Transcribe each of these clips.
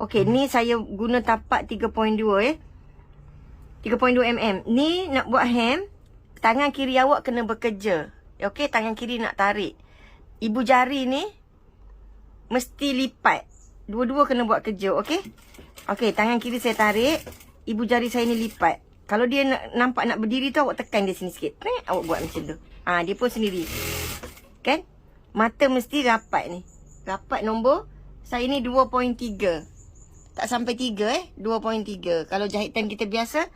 Okey, ni saya guna tapak 3.2 3.2 mm. Ni nak buat hem, tangan kiri awak kena bekerja. Okey, tangan kiri nak tarik. Ibu jari ni mesti lipat. Dua-dua kena buat kerja, okey? Okey, tangan kiri saya tarik, ibu jari saya ni lipat. Kalau dia nampak nak berdiri tu, awak tekan dia sini sikit. Awak buat macam tu. Dia pun sendiri. Kan? Mata mesti rapat ni. Rapat nombor. Saya ni 2.3. Tak sampai 3 2.3. Kalau jahitan kita biasa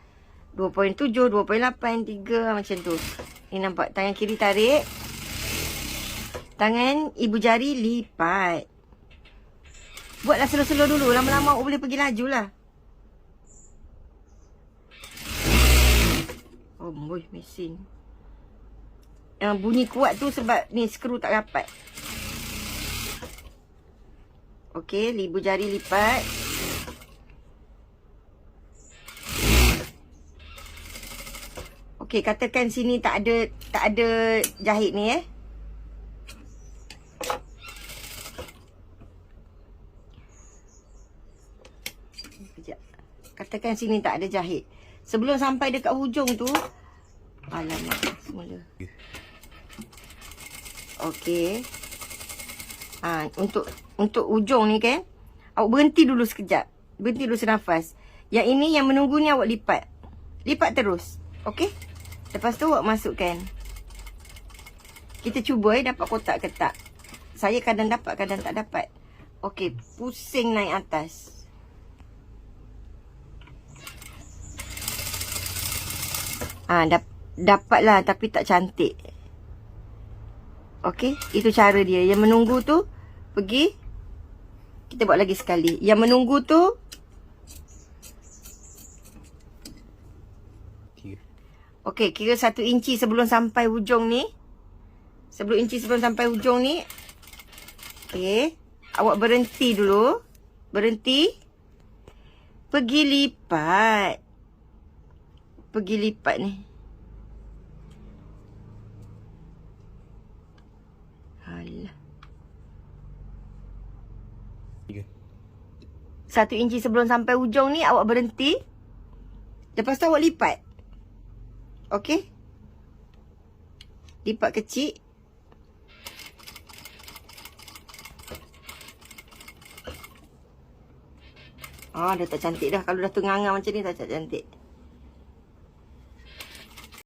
2.7, 2.8, 3 macam tu. Ni nampak tangan kiri tarik. Tangan ibu jari lipat. Buatlah slow-slow dulu. Lama-lama awak boleh pergi laju lah. Oh boy, mesin. Bunyi kuat tu sebab ni skru tak rapat. Okey, ibu jari lipat. Okey, katakan sini tak ada jahit ni Sekejap. Katakan sini tak ada jahit. Sebelum sampai dekat hujung tu, alamak, semula. Okey. Untuk hujung ni kan, awak berhenti dulu sekejap. Berhenti dulu senafas. Yang ini yang menunggu ni awak lipat. Lipat terus. Okey? Lepas tu awak masukkan. Kita cuba dapat kotak ke tak. Saya kadang dapat, kadang tak dapat. Okey, pusing naik atas. Dapatlah tapi tak cantik. Okey, itu cara dia. Yang menunggu tu pergi. Kita buat lagi sekali. Yang menunggu tu okey, kira 1 inci sebelum sampai hujung ni. 1 inci sebelum sampai hujung ni. Okey, awak berhenti dulu. Berhenti. Pergi lipat. Pergi lipat ni. Alah. 1 inci sebelum sampai hujung ni awak berhenti. Lepas tu awak lipat. Okey. Lipat kecil. Dah tak cantik dah. Kalau dah tengah-tengah macam ni dah tak cantik.